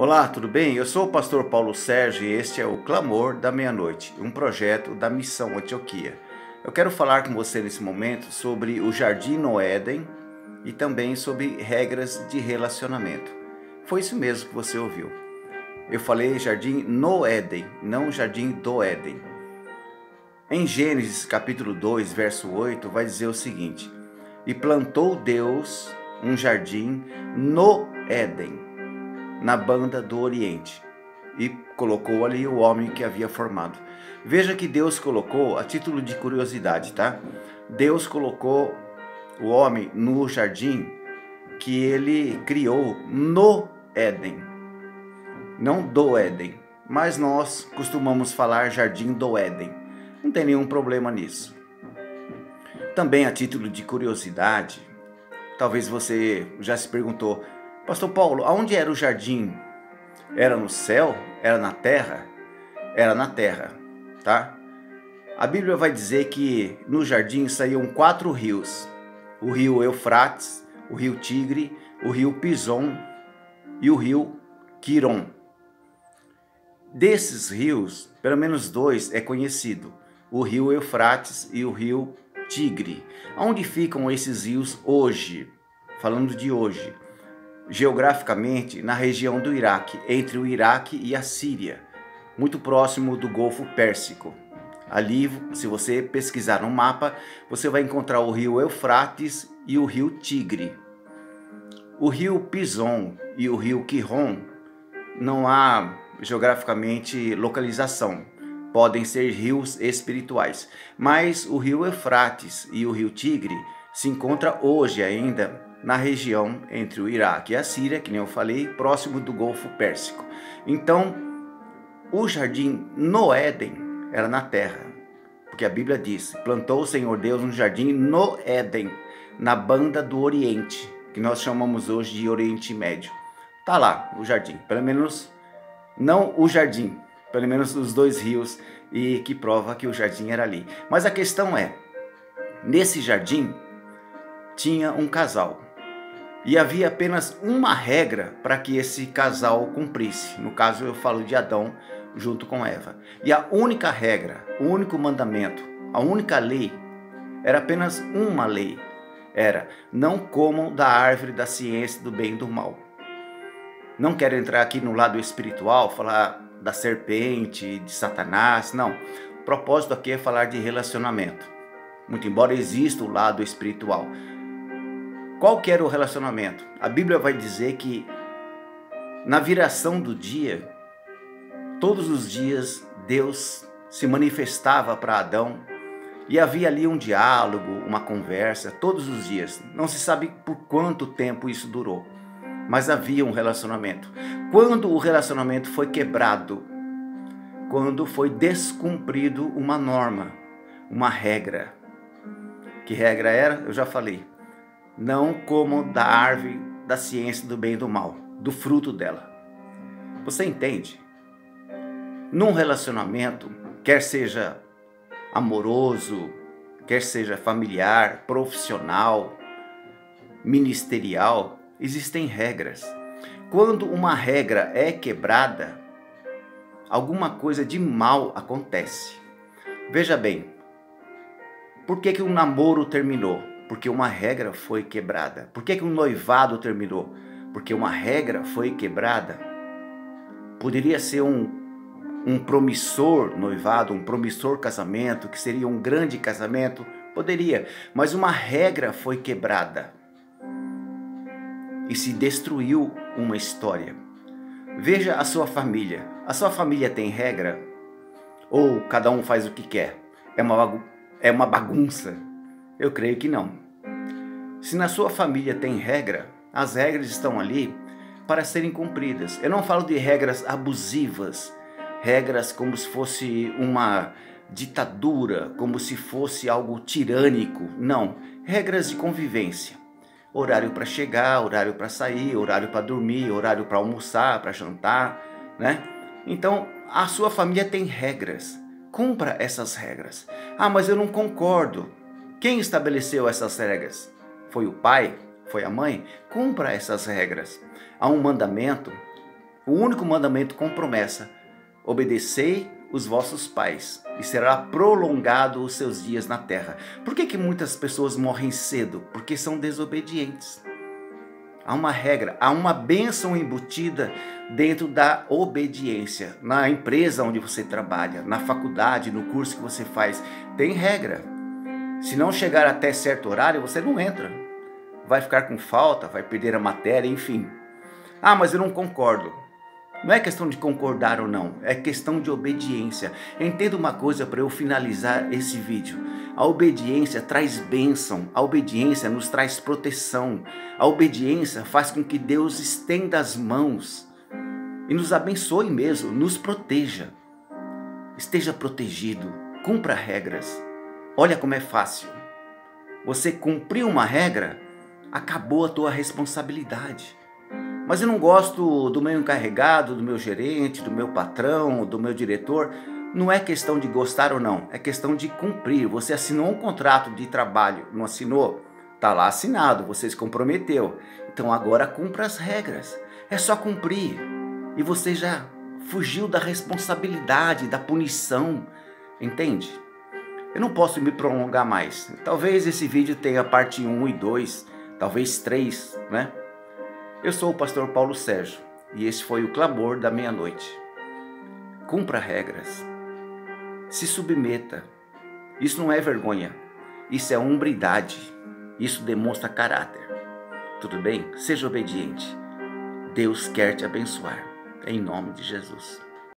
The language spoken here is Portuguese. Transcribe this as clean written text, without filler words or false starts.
Olá, tudo bem? Eu sou o pastor Paulo Sérgio e este é o Clamor da Meia-Noite, um projeto da Missão Antioquia. Eu quero falar com você nesse momento sobre o Jardim no Éden e também sobre regras de relacionamento. Foi isso mesmo que você ouviu. Eu falei Jardim no Éden, não Jardim do Éden. Em Gênesis capítulo 2, verso 8, vai dizer o seguinte: E plantou Deus um jardim no Éden, na banda do Oriente, e colocou ali o homem que havia formado. Veja que Deus colocou, a título de curiosidade, tá? Deus colocou o homem no jardim que ele criou no Éden, não do Éden, mas nós costumamos falar Jardim do Éden. Não tem nenhum problema nisso. Também a título de curiosidade, talvez você já se perguntou: Pastor Paulo, aonde era o jardim? Era no céu? Era na terra? Era na terra, tá? A Bíblia vai dizer que no jardim saíam 4 rios: o rio Eufrates, o rio Tigre, o rio Pison e o rio Quiron. Desses rios, pelo menos 2 é conhecido: o rio Eufrates e o rio Tigre. Onde ficam esses rios hoje? Falando de hoje, geograficamente na região do Iraque, entre o Iraque e a Síria, muito próximo do Golfo Pérsico. Ali, se você pesquisar no mapa, você vai encontrar o rio Eufrates e o rio Tigre. O rio Pison e o rio Quiron não há geograficamente localização, podem ser rios espirituais, mas o rio Eufrates e o rio Tigre se encontram hoje ainda na região entre o Iraque e a Síria, que nem eu falei, próximo do Golfo Pérsico. Então, o jardim no Éden era na terra, porque a Bíblia diz: plantou o Senhor Deus um jardim no Éden, na banda do Oriente, que nós chamamos hoje de Oriente Médio. Tá lá o jardim, pelo menos não o jardim, pelo menos os 2 rios, e que prova que o jardim era ali. Mas a questão é, nesse jardim tinha um casal. E havia apenas uma regra para que esse casal cumprisse. No caso, eu falo de Adão junto com Eva. E a única regra, o único mandamento, a única lei, era apenas uma lei. Era: não comam da árvore da ciência do bem e do mal. Não quero entrar aqui no lado espiritual, falar da serpente, de Satanás, não. O propósito aqui é falar de relacionamento. Muito embora exista o lado espiritual. Qual que era o relacionamento? A Bíblia vai dizer que na viração do dia, todos os dias Deus se manifestava para Adão e havia ali um diálogo, uma conversa, todos os dias. Não se sabe por quanto tempo isso durou, mas havia um relacionamento. Quando o relacionamento foi quebrado, quando foi descumprido uma norma, uma regra. Que regra era? Eu já falei. Não comam da árvore da ciência do bem e do mal, do fruto dela. Você entende? Num relacionamento, quer seja amoroso, quer seja familiar, profissional, ministerial, existem regras. Quando uma regra é quebrada, alguma coisa de mal acontece. Veja bem, por que um namoro terminou? Porque uma regra foi quebrada. Por que um noivado terminou? Porque uma regra foi quebrada. Poderia ser um promissor noivado, um promissor casamento, que seria um grande casamento? Poderia, mas uma regra foi quebrada e se destruiu uma história. Veja a sua família. A sua família tem regra? Ou cada um faz o que quer? É uma bagunça? Eu creio que não. Se na sua família tem regra, as regras estão ali para serem cumpridas. Eu não falo de regras abusivas, regras como se fosse uma ditadura, como se fosse algo tirânico. Não, regras de convivência. Horário para chegar, horário para sair, horário para dormir, horário para almoçar, para jantar, né? Então, a sua família tem regras. Cumpra essas regras. Ah, mas eu não concordo. Quem estabeleceu essas regras? Foi o pai? Foi a mãe? Cumpra essas regras. Há um mandamento O único mandamento com promessa: obedecei os vossos pais, e será prolongado os seus dias na terra. Por que muitas pessoas morrem cedo? Porque são desobedientes. Há uma regra, há uma bênção embutida dentro da obediência. Na empresa onde você trabalha, na faculdade, no curso que você faz, tem regra. Se não chegar até certo horário, você não entra. Vai ficar com falta, vai perder a matéria, enfim. Ah, mas eu não concordo. Não é questão de concordar ou não, é questão de obediência. Entenda uma coisa para eu finalizar esse vídeo. A obediência traz bênção, a obediência nos traz proteção. A obediência faz com que Deus estenda as mãos e nos abençoe mesmo, nos proteja. Esteja protegido, cumpra regras. Olha como é fácil. Você cumpriu uma regra, acabou a tua responsabilidade. Mas eu não gosto do meu encarregado, do meu gerente, do meu patrão, do meu diretor. Não é questão de gostar ou não, é questão de cumprir. Você assinou um contrato de trabalho, não assinou? Está lá assinado, você se comprometeu. Então agora cumpra as regras. É só cumprir. E você já fugiu da responsabilidade, da punição. Entende? Eu não posso me prolongar mais. Talvez esse vídeo tenha parte 1 e 2, talvez 3, né? Eu sou o pastor Paulo Sérgio e esse foi o clamor da meia-noite. Cumpra regras. Se submeta. Isso não é vergonha. Isso é hombridade. Isso demonstra caráter. Tudo bem? Seja obediente. Deus quer te abençoar. Em nome de Jesus.